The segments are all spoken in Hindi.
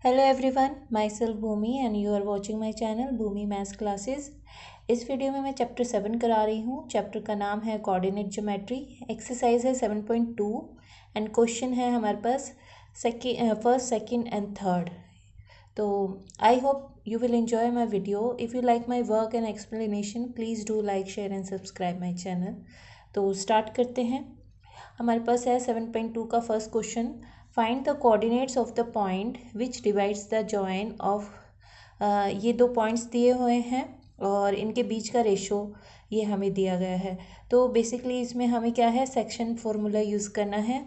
Hello everyone, myself Bhoomi and you are watching my channel Bhoomi maths classes. इस वीडियो में मैं चैप्टर 7 करा रही हूँ। चैप्टर का नाम है कोऑर्डिनेट ज्योमेट्री। एक्सरसाइज है 7.2 एंड क्वेश्चन है हमारे पास फर्स्ट, सेकंड एंड थर्ड। तो I hope you will enjoy my video. If you like my work and explanation, please do like, share and subscribe my channel. तो स्टार्ट करते हैं। हमारे पास है 7.2 का first question. Find the coordinates of the point which divides the join of. ये दो पॉइंट्स दिए हुए हैं और इनके बीच का रेशो ये हमें दिया गया है। तो बेसिकली इसमें हमें क्या है, सेक्शन फार्मूला यूज़ करना है।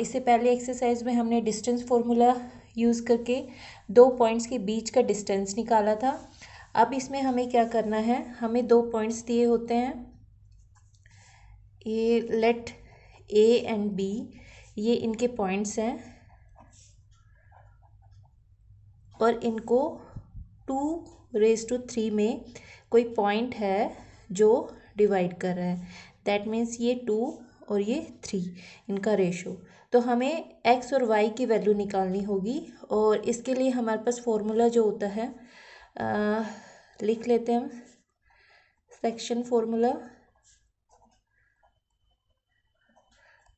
इससे पहले एक्सरसाइज में हमने डिस्टेंस फार्मूला यूज़ करके दो पॉइंट्स के बीच का डिस्टेंस निकाला था। अब इसमें हमें क्या करना है, हमें दो पॉइंट्स दिए होते हैं, ये लेट ए एंड बी, ये इनके पॉइंट्स हैं और इनको 2⁻³ में कोई पॉइंट है जो डिवाइड कर रहा है। दैट मीन्स ये 2 और ये 3 इनका रेशो। तो हमें x और y की वैल्यू निकालनी होगी और इसके लिए हमारे पास फॉर्मूला जो होता है लिख लेते हैं हम, सेक्शन फार्मूला।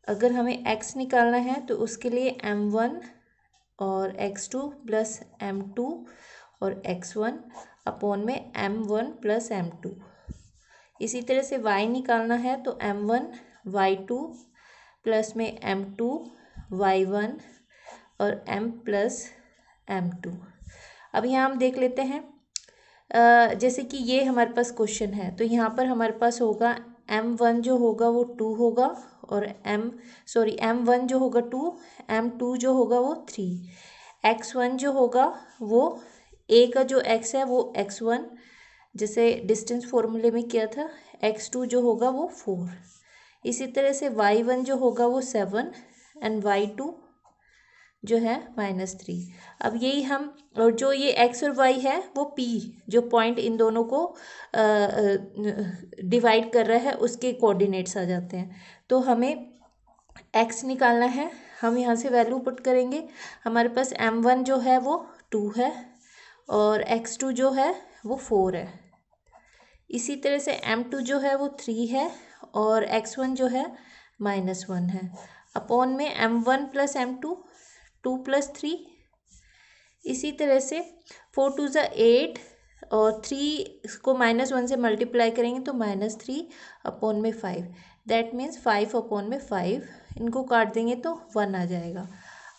अगर हमें x निकालना है तो उसके लिए m1 और x2 प्लस m2 और x1 अपॉन में m1 प्लस m2। इसी तरह से y निकालना है तो m1 y2 प्लस में m2 y1 और m प्लस m2। अब यहाँ हम देख लेते हैं, जैसे कि ये हमारे पास क्वेश्चन है तो यहाँ पर हमारे पास होगा m1 जो होगा वो 2 होगा और m1 जो होगा 2, m2 जो होगा वो 3, x1 जो होगा वो a का जो x है वो x1 जैसे डिस्टेंस फॉर्मूले में किया था, x2 जो होगा वो 4। इसी तरह से y1 जो होगा वो 7 एंड y2 जो है -3। अब यही हम, और जो ये x और y है वो p जो पॉइंट इन दोनों को डिवाइड कर रहा है उसके कोऑर्डिनेट्स आ जाते हैं। तो हमें x निकालना है, हम यहाँ से वैल्यू पुट करेंगे। हमारे पास m1 जो है वो 2 है और x2 जो है वो 4 है। इसी तरह से m2 जो है वो 3 है और x1 जो है -1 है। अपॉन में m1 प्लस m2 2 प्लस 3। इसी तरह से 4 2 ज़ा 8 और 3 को -1 से मल्टीप्लाई करेंगे तो -3 अपॉन में 5। दैट मीन्स 5 अपॉन में 5, इनको काट देंगे तो 1 आ जाएगा।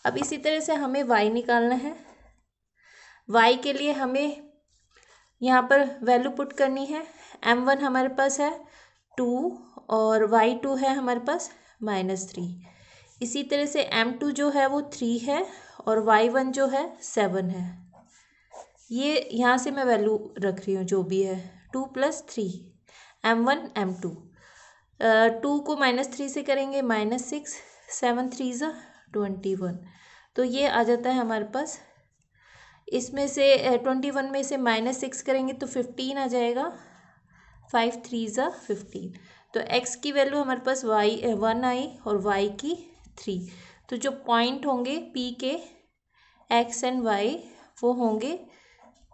अब इसी तरह से हमें y निकालना है। y के लिए हमें यहाँ पर वैल्यू पुट करनी है। m1 हमारे पास है 2 और y2 है हमारे पास -3। इसी तरह से m2 जो है वो 3 है और y1 जो है 7 है। ये यहाँ से मैं वैल्यू रख रही हूँ जो भी है, 2 + 3 m1 m2। 2 को -3 से करेंगे -6, 7 3 ज़ा 21। तो ये आ जाता है हमारे पास। इसमें से 21 में से -6 करेंगे तो 15 आ जाएगा, 5 3 ज़ा 15। तो x की वैल्यू हमारे पास 1 आई और y की 3। तो जो पॉइंट होंगे p के x एंड y वो होंगे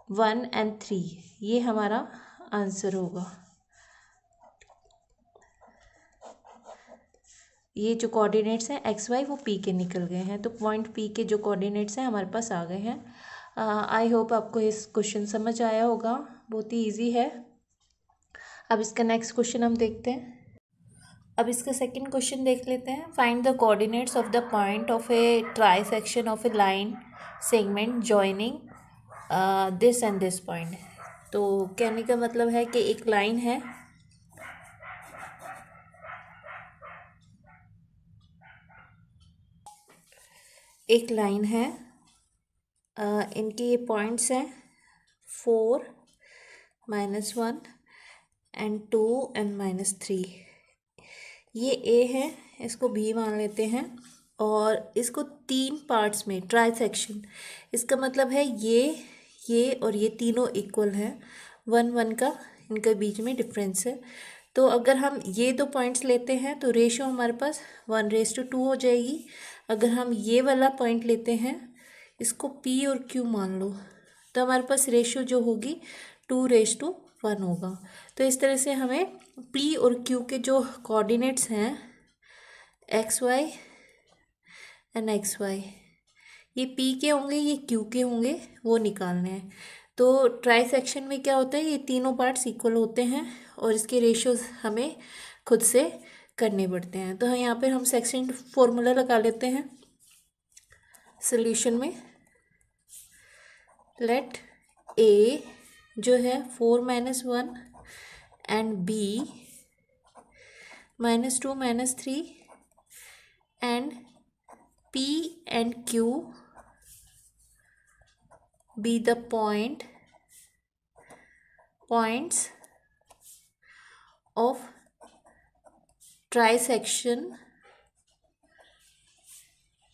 1 एंड 3। ये हमारा आंसर होगा। ये जो कोऑर्डिनेट्स हैं एक्स वाई वो p के निकल गए हैं। तो पॉइंट p के जो कोऑर्डिनेट्स हैं हमारे पास आ गए हैं। आई होप आपको इस क्वेश्चन समझ आया होगा, बहुत ही ईजी है। अब इसका नेक्स्ट क्वेश्चन हम देखते हैं। अब इसका सेकंड क्वेश्चन देख लेते हैं। Find the coordinates of the point of A try section of A line segment joining this and this point. तो कहने का मतलब है कि एक लाइन है, इनके ये पॉइंट्स हैं 4 -1 एंड 2 एंड -3। ये ए है, इसको बी मान लेते हैं और इसको 3 पार्ट्स में ट्राई सेक्शन, इसका मतलब है ये और ये तीनों इक्वल हैं, 1 1 का इनके बीच में डिफरेंस है। तो अगर हम ये दो पॉइंट्स लेते हैं तो रेशो हमारे पास 1:2 हो जाएगी। अगर हम ये वाला पॉइंट लेते हैं, इसको P और Q मान लो, तो हमारे पास रेशियो जो होगी 2:1 होगा। तो इस तरह से हमें P और Q के जो कोऑर्डिनेट्स हैं XY एंड XY, ये P के होंगे, ये Q के होंगे, वो निकालने हैं। तो ट्राई सेक्शन में क्या होता है, ये तीनों पार्ट्स इक्वल होते हैं और इसके रेशियोज हमें खुद से करने पड़ते हैं। तो यहाँ पर हम सेक्शन फॉर्मूला लगा लेते हैं सॉल्यूशन में। लेट A जो है 4 - 1 and B -2 -3 and P and Q be the points of trisection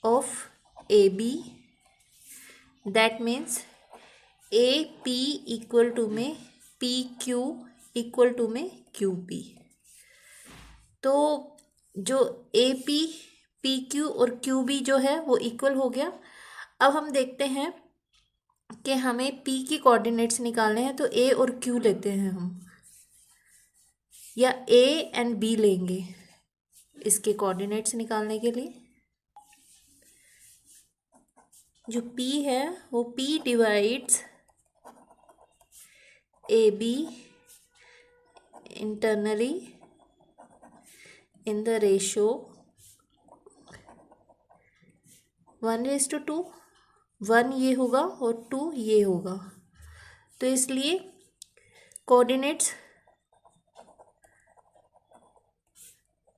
of AB, that means AP equal to में PQ equal to में QP। तो जो AP, PQ और QB जो है वो इक्वल हो गया। अब हम देखते हैं कि हमें P की कोऑर्डिनेट्स निकालने हैं, तो A और Q लेते हैं हम, या A एंड B लेंगे इसके कोऑर्डिनेट्स निकालने के लिए। जो P है वो P divides AB internally in the ratio 1:2, 1 ये होगा और 2 ये होगा। तो इसलिए coordinates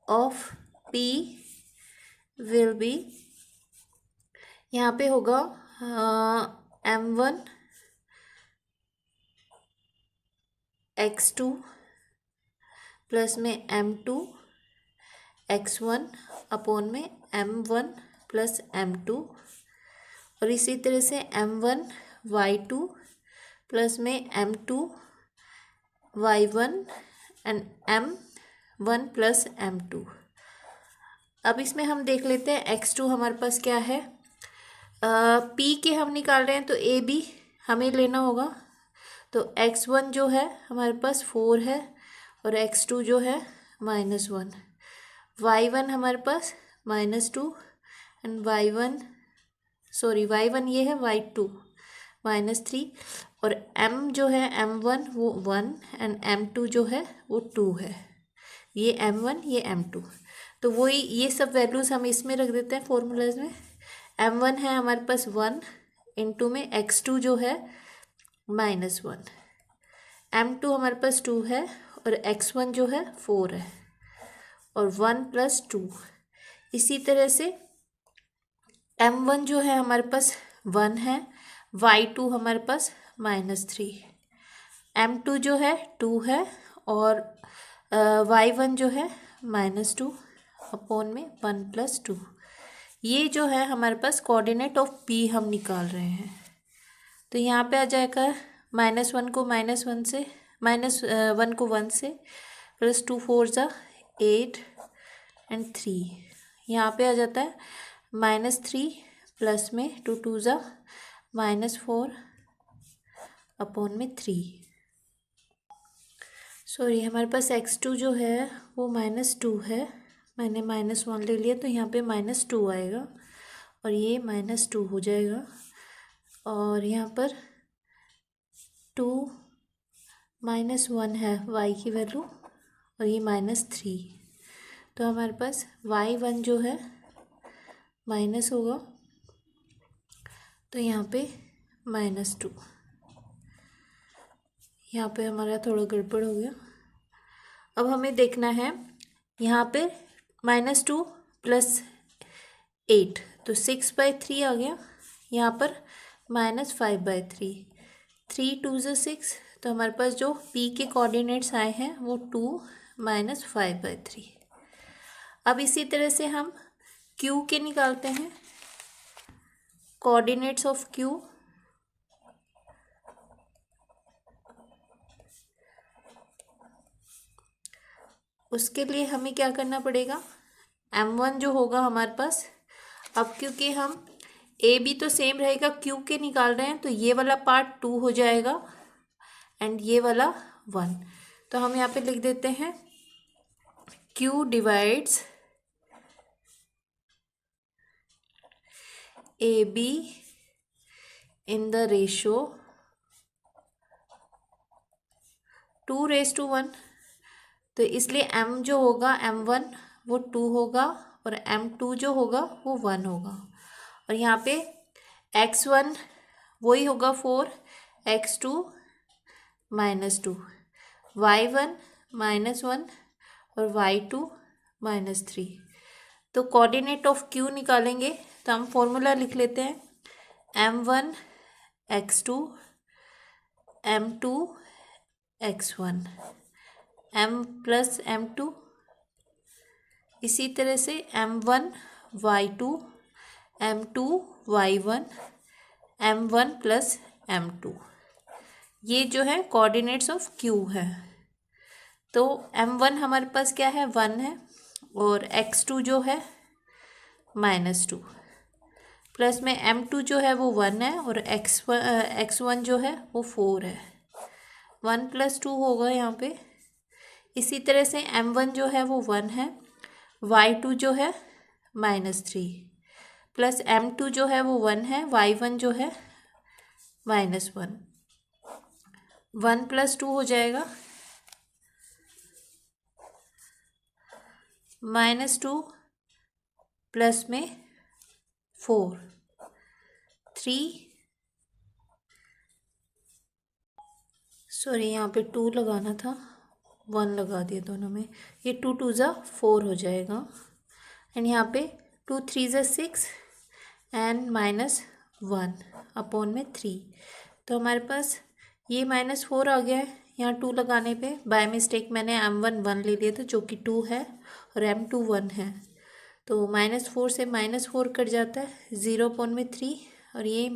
of P will be, यहाँ पे होगा M1 X2 प्लस में M2 X1 अपॉन में M1 प्लस M2, और इसी तरह से M1 Y2 प्लस में M2 Y1 and M1 plus M2। अब इसमें हम देख लेते हैं X2 हमारे पास क्या है। P के हम निकाल रहे हैं तो AB हमें लेना होगा। तो X1 जो है हमारे पास 4 है और X2 जो है -1, Y1 हमारे पास -2 एंड Y1 ये है Y2 -3, और M जो है M1 वो 1 एंड M2 जो है वो 2 है। ये M1 ये M2, तो वही ये सब वैल्यूज़ हम इसमें रख देते हैं फॉर्मूलाज में। M1 है हमारे पास 1 इंटू में X2 जो है -1, M2 हमारे पास 2 है और X1 जो है 4 है, और 1 + 2। इसी तरह से M1 जो है हमारे पास 1 है, Y2 हमारे पास -3, M2 जो है 2 है और Y1 जो है -2 अपॉन में 1 + 2। ये जो है हमारे पास कोऑर्डिनेट ऑफ P हम निकाल रहे हैं। तो यहाँ पे आ जाएगा -1 को -1 से, -1 को 1 से, +2 4 = 8 एंड 3। यहाँ पे आ जाता है -3 प्लस में 2 2 = -4 अपॉन में 3। सॉरी, हमारे पास X2 जो है वो -2 है, मैंने -1 ले लिया तो यहाँ पे -2 आएगा और ये -2 हो जाएगा, और यहाँ पर 2 -1 है y की वैल्यू और ये -3, तो हमारे पास y1 जो है माइनस होगा, तो यहाँ पे -2। यहाँ पे हमारा थोड़ा गड़बड़ हो गया। अब हमें देखना है यहाँ पे -2 + 8 तो 6/3 आ गया, यहाँ पर -5/3, 3 2 = 6, तो हमारे पास जो P के कोऑर्डिनेट्स आए हैं वो 2 - 5/3। अब इसी तरह से हम Q के निकालते हैं, कोऑर्डिनेट्स ऑफ Q। उसके लिए हमें क्या करना पड़ेगा, M1 जो होगा हमारे पास, अब क्योंकि हम ए बी तो सेम रहेगा, क्यू के निकाल रहे हैं तो ये वाला पार्ट 2 हो जाएगा एंड ये वाला 1। तो हम यहाँ पे लिख देते हैं Q divides A be in the ratio 2:1। तो इसलिए m जो होगा m1 वो 2 होगा और m2 जो होगा वो 1 होगा। और यहाँ पे x1 वही होगा 4, x2 -2, y1 -1 और y2 -3। तो कोऑर्डिनेट ऑफ q निकालेंगे तो हम फॉर्मूला लिख लेते हैं m1 x2 m2 x1 m plus m2, इसी तरह से m1 y2 m2 y1 m1 plus m2। ये जो है कोऑर्डिनेट्स ऑफ q है। तो m1 हमारे पास क्या है 1 है और x2 जो है -2 प्लस में m2 जो है वो 1 है और x1 जो है वो 4 है। 1 + 2 होगा यहाँ पे। इसी तरह से m1 जो है वो 1 है, y2 जो है -3 प्लस m2 जो है वो 1 है, y1 जो है -1। 1 + 2 हो जाएगा -2 प्लस में 4 3 सॉरी यहाँ पे 2 लगाना था, 1 लगा दिया दोनों में। ये 2 2 ज़ा 4 हो जाएगा एंड यहाँ पे 2 3 ज़ा 6 एंड -1 अपॉन में 3। तो हमारे पास ये -4 आ गया है। यहाँ 2 लगाने पे बाय मिस्टेक मैंने m1 1 ले लिया था जो कि 2 है और m2 1 है। तो -4 से -4 कट जाता है, 0 अपॉन में 3 और ये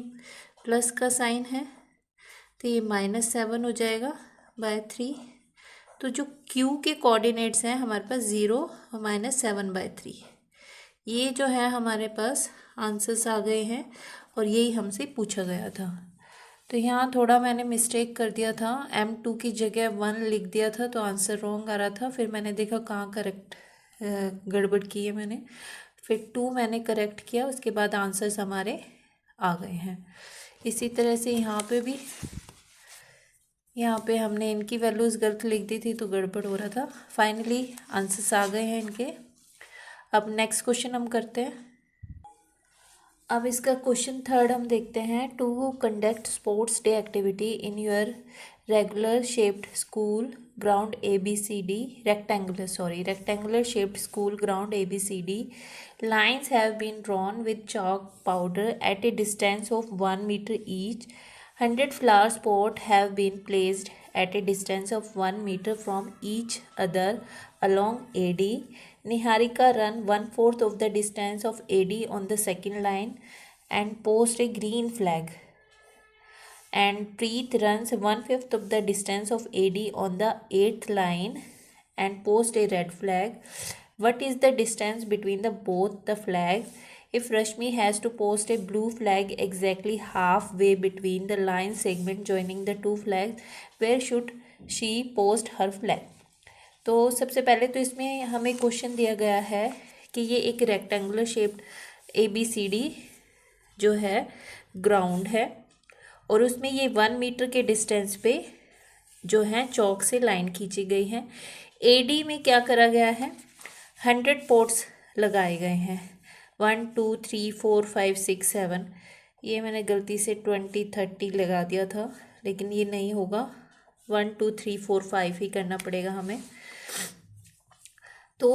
प्लस का साइन है तो ये -7 हो जाएगा बाय 3। तो जो Q के कोऑर्डिनेट्स हैं हमारे पास 0 और -7/3। ये जो है हमारे पास आंसर्स आ गए हैं और यही हमसे पूछा गया था। तो यहाँ थोड़ा मैंने मिस्टेक कर दिया था, m2 की जगह 1 लिख दिया था तो आंसर रॉन्ग आ रहा था। फिर मैंने देखा कहाँ करेक्ट गड़बड़ की है मैंने, फिर 2 मैंने करेक्ट किया, उसके बाद आंसर्स हमारे आ गए हैं। इसी तरह से यहाँ पे हमने इनकी वैल्यूज़ गलत लिख दी थी तो गड़बड़ हो रहा था। फाइनली आंसर्स आ गए हैं इनके। अब नेक्स्ट क्वेश्चन हम करते हैं। अब इसका क्वेश्चन 3 हम देखते हैं। To conduct sports day activity in your regular shaped school ground ABCD rectangular shaped school ground ABCD lines have been drawn with chalk powder at a distance of 1 meter each. 100 flower pots have been placed at a distance of 1 meter from each other along AD. Niharika run 1/4 of the distance of AD on the second line and post a green flag. And Preet runs 1/5 of the distance of AD on the 8th line and post a red flag. What is the distance between both the flags? If Rashmi has to post a blue flag exactly halfway between the line segment joining the two flags, where should she post her flag? तो सबसे पहले तो इसमें हमें क्वेश्चन दिया गया है कि ये एक रेक्टेंगुलर शेप्ड ABCD जो है ग्राउंड है और उसमें ये 1 मीटर के डिस्टेंस पे जो है चौक से लाइन खींची गई है। AD में क्या करा गया है, 100 पॉट्स लगाए गए हैं। 1 2 3 4 5 6 7, ये मैंने गलती से 20 30 लगा दिया था लेकिन ये नहीं होगा, 1 2 3 4 5 ही करना पड़ेगा हमें। तो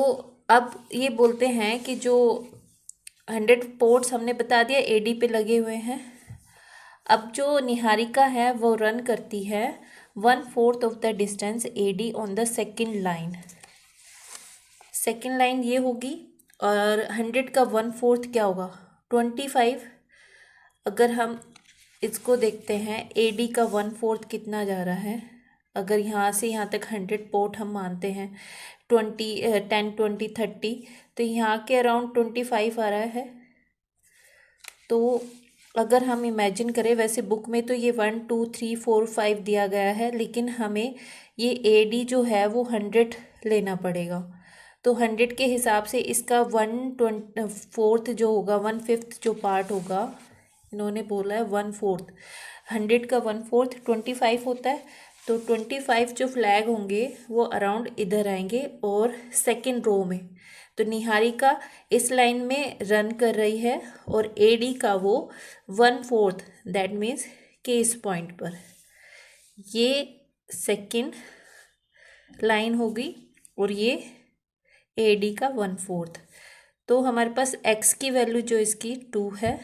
अब ये बोलते हैं कि जो 100 पॉट्स हमने बता दिया AD पे लगे हुए हैं। अब जो निहारिका है वो रन करती है 1/4 of the distance AD on the second line. Second line ये होगी और 100 का 1/4 क्या होगा 25। अगर हम इसको देखते हैं AD का 1/4 कितना जा रहा है, अगर यहाँ से यहाँ तक 100 पॉट हम मानते हैं 10 20 30, तो यहाँ के अराउंड 25 आ रहा है। तो अगर हम इमेजिन करें, वैसे बुक में तो ये 1 2 3 4 5 दिया गया है, लेकिन हमें ये AD जो है वो 100 लेना पड़ेगा। तो 100 के हिसाब से इसका 1/4 जो होगा, 1/5 जो पार्ट होगा, इन्होंने बोला है 1/4, 100 का 1/4 25 होता है। तो 25 जो फ्लैग होंगे वो अराउंड इधर आएंगे और सेकेंड रो में। तो निहारिका इस लाइन में रन कर रही है और AD का वो 1/4, दैट मीन्स कि इस पॉइंट पर ये सेकेंड लाइन होगी और ये AD का 1/4। तो हमारे पास x की वैल्यू जो इसकी 2 है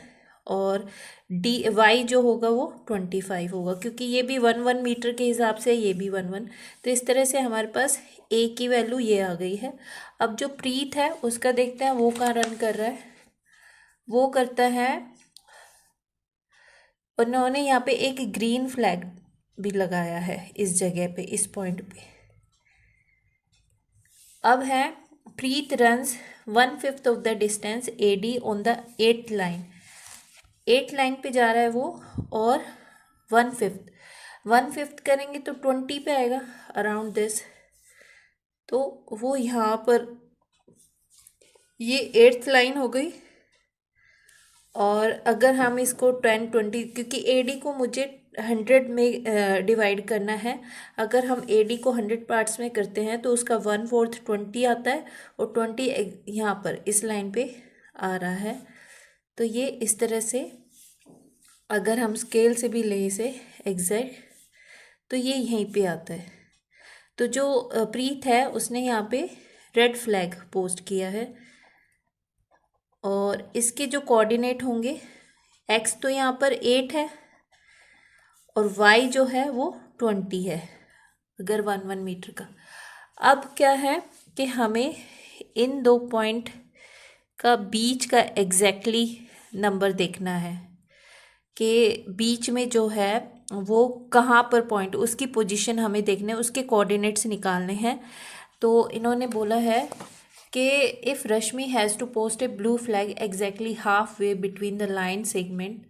और y जो होगा वो 25 होगा, क्योंकि ये भी 1 मीटर के हिसाब से, ये भी 1 तो इस तरह से हमारे पास a की वैल्यू ये आ गई है। अब जो प्रीत है उसका देखते हैं वो कहाँ रन कर रहा है। वो करता है, उन्होंने यहाँ पे एक ग्रीन फ्लैग भी लगाया है इस जगह पे, इस पॉइंट पे। अब है Preet runs 1/5 of the distance AD on the 8th line. 8 line पे जा रहा है वो और 1/5 करेंगे तो 20 पे आएगा अराउंड दिस। तो वो यहाँ पर ये 8th लाइन हो गई। और अगर हम इसको 10 20, क्योंकि AD को मुझे 100 में डिवाइड करना है, अगर हम AD को 100 पार्ट्स में करते हैं तो उसका 1/4 20 आता है और 20 यहाँ पर इस लाइन पे आ रहा है। तो ये इस तरह से अगर हम स्केल से भी ले इसे एग्जैक्ट, तो ये यहीं पे आता है। तो जो प्रीत है उसने यहाँ पे रेड फ्लैग पोस्ट किया है और इसके जो कोऑर्डिनेट होंगे, x तो यहाँ पर 8 है और y जो है वो 20 है, अगर 1 मीटर का। अब क्या है कि हमें इन दो पॉइंट का बीच का एग्जैक्टली नंबर देखना है कि बीच में जो है वो कहाँ पर पॉइंट, उसकी पोजीशन हमें देखना है, उसके कोऑर्डिनेट्स निकालने हैं। तो इन्होंने बोला है कि if Rashmi has to post a blue flag exactly half way between the line segment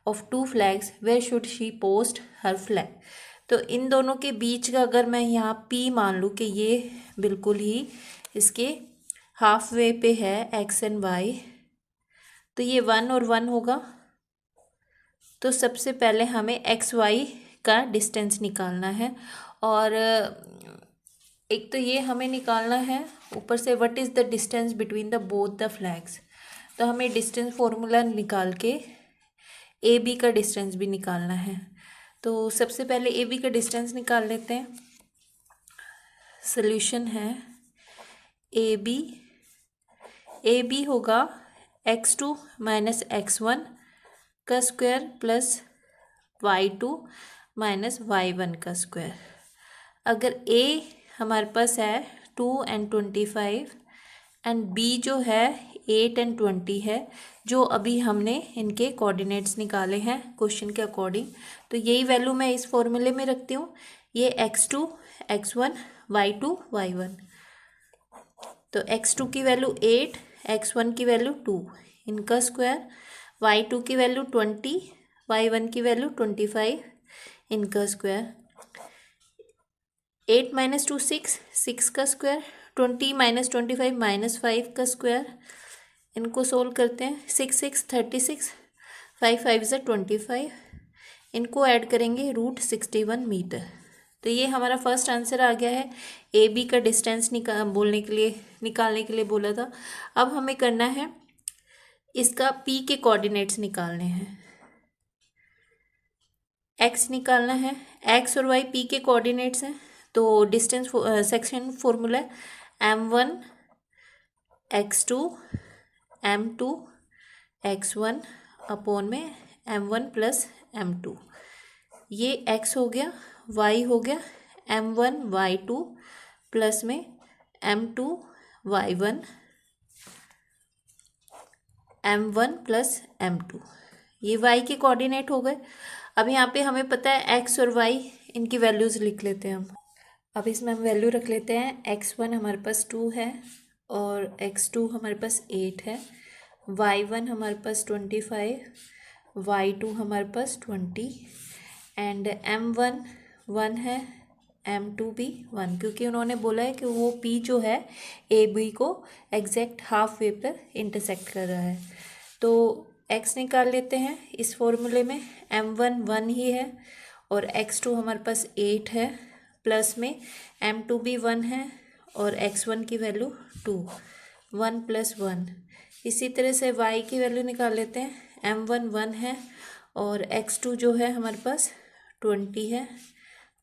of 2 flags, where should she post her flag. तो इन दोनों के बीच का अगर मैं यहाँ P मान लूँ कि ये बिल्कुल ही इसके हाफ वे पे है x एंड y, तो ये 1 और 1 होगा। तो सबसे पहले हमें XY का डिस्टेंस निकालना है और एक तो ये हमें निकालना है, ऊपर से what is the distance between the both the flags. तो हमें डिस्टेंस फॉर्मूला निकाल के AB का डिस्टेंस भी निकालना है। तो सबसे पहले AB का डिस्टेंस निकाल लेते हैं। सॉल्यूशन है AB होगा x2 माइनस x1 का square plus y2 minus y1 का स्क्वायर। अगर A हमारे पास है 2 and 25 एंड B जो है 8 and 20 है, जो अभी हमने इनके कोऑर्डिनेट्स निकाले हैं क्वेश्चन के अकॉर्डिंग। तो यही वैल्यू मैं इस फॉर्मूले में रखती हूँ, ये x2 x1 y2 y1। तो x2 की वैल्यू 8, x1 की वैल्यू 2, इनका स्क्वायर, y2 की वैल्यू 20, y1 की वैल्यू 25, इनका स्क्वायर। 8 माइनस 2 6, 6 का स्क्वायर, 20 माइनस 25 माइनस 5 का स्क्वायर। इनको सोल्व करते हैं, 6 6 36, 5 5 से 25, इनको ऐड करेंगे √61 मीटर। तो ये हमारा फर्स्ट आंसर आ गया है। AB का डिस्टेंस निकालने के लिए बोला था। अब हमें करना है इसका P के कोऑर्डिनेट्स निकालने हैं, x निकालना है, x और y P के कोऑर्डिनेट्स हैं। तो डिस्टेंस सेक्शन फॉर्मूला है m1 x2 m2 x1 upon में m1 प्लस m2। ये x हो गया, y हो गया m1 y2 प्लस में m2 y1 m1 plus m2। ये y के कोऑर्डिनेट हो गए। अब यहाँ पे हमें पता है x और y, इनकी वैल्यूज़ लिख लेते हैं हम। अब इसमें हम वैल्यू रख लेते हैं, x1 हमारे पास 2 है और x2 हमारे पास 8 है। y1 हमारे पास 25, y2 हमारे पास 20 एंड m1 1 है, m2 भी 1, क्योंकि उन्होंने बोला है कि वो p जो है ए बी को एग्जैक्ट हाफ वे पर इंटरसेक्ट कर रहा है। तो x निकाल लेते हैं इस फॉर्मूले में। m1 1 ही है और x2 हमारे पास 8 है, प्लस में m2 भी 1 है और x1 की वैल्यू 2, 1 + 1। इसी तरह से y की वैल्यू निकाल लेते हैं। m1 1 है और x2 जो है हमारे पास 20 है,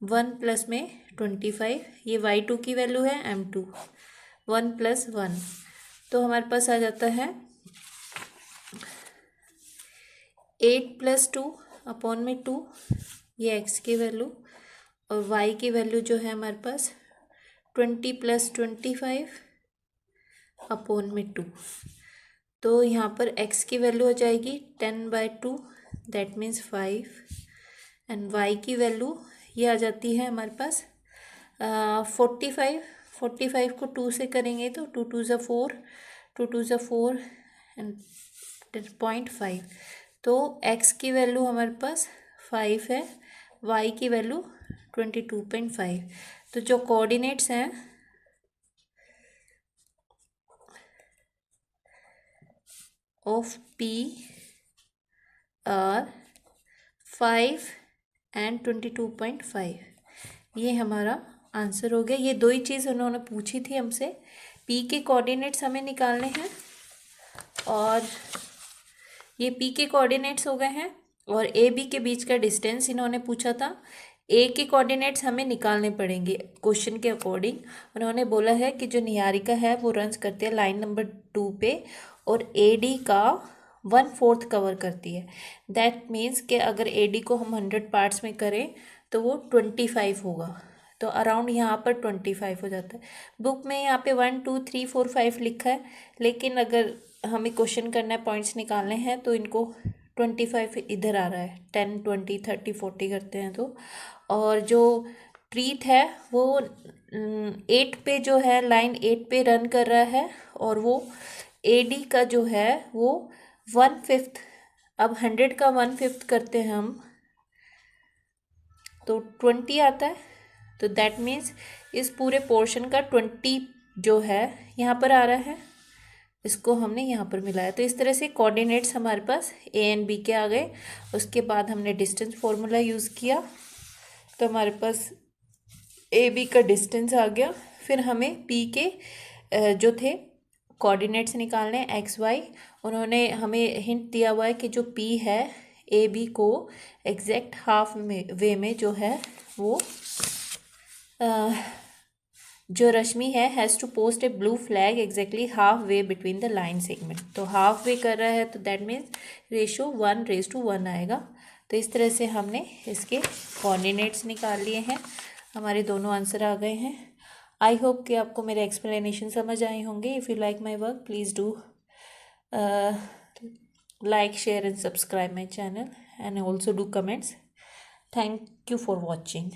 1 प्लस में 25, ये y2 की वैल्यू है m2, 1 + 1, तो हमारे पास आ जाता है 8 + 2 अपॉन में 2, ये x की वैल्यू, और y की वैल्यू जो है हमारे पास 20 + 25 अपॉन में 2। तो यहाँ पर x की वैल्यू हो जाएगी 10/2, दैट मीन्स 5, एंड y की वैल्यू ये आ जाती है हमारे पास 45। 45 को 2 से करेंगे तो 2 2 = 4, 2 2 = 4 एंड 0.5। तो x की वैल्यू हमारे पास 5 है, y की वैल्यू 22.5। तो जो कोऑर्डिनेट्स हैं ऑफ P आर 5 एंड 22.5, ये हमारा आंसर हो गया। ये दो ही चीज़ उन्होंने पूछी थी हमसे, P के कोऑर्डिनेट्स हमें निकालने हैं और ये P के कोऑर्डिनेट्स हो गए हैं, और ए बी के बीच का डिस्टेंस इन्होंने पूछा था। ए के कोऑर्डिनेट्स हमें निकालने पड़ेंगे क्वेश्चन के अकॉर्डिंग। उन्होंने बोला है कि जो निहारिका है वो रन्स करती है लाइन नंबर 2 पे और ए डी का 1/4 कवर करती है। दैट मीन्स कि अगर ए डी को हम 100 पार्ट्स में करें तो वो 25 होगा, तो अराउंड यहाँ पर 25 हो जाता है। बुक में यहाँ पे 1 2 3 4 5 लिखा है, लेकिन अगर हमें क्वेश्चन करना है, पॉइंट्स निकालने हैं, तो इनको 25 इधर आ रहा है, 10 20 30 40 करते हैं तो। और जो प्रीत है वो 8 पे जो है, लाइन 8 पे रन कर रहा है, और वो ए डी का जो है वो 1/5, अब 100 का 1/5 करते हैं हम तो 20 आता है। तो दैट मीन्स इस पूरे पोर्शन का 20 जो है यहाँ पर आ रहा है, इसको हमने यहाँ पर मिलाया। तो इस तरह से कोऑर्डिनेट्स हमारे पास ए एंड बी के आ गए। उसके बाद हमने डिस्टेंस फॉर्मूला यूज़ किया, तो हमारे पास ए बी का डिस्टेंस आ गया। फिर हमें पी के जो थे कोऑर्डिनेट्स निकालने एक्स वाई। उन्होंने हमें हिंट दिया हुआ है कि जो पी है ए बी को एग्जैक्ट हाफ में वे में जो है वो जो रश्मि है has to post a blue flag exactly half way between the line segment. तो हाफ वे कर रहा है तो दैट मीन्स रेशो 1:1 आएगा। तो इस तरह से हमने इसके कोऑर्डिनेट्स निकाल लिए हैं, हमारे दोनों आंसर आ गए हैं। आई होप कि आपको मेरे एक्सप्लेनेशन समझ आए होंगे। If you like my work please do like, share and subscribe my channel, and also do comments. Thank you for watching.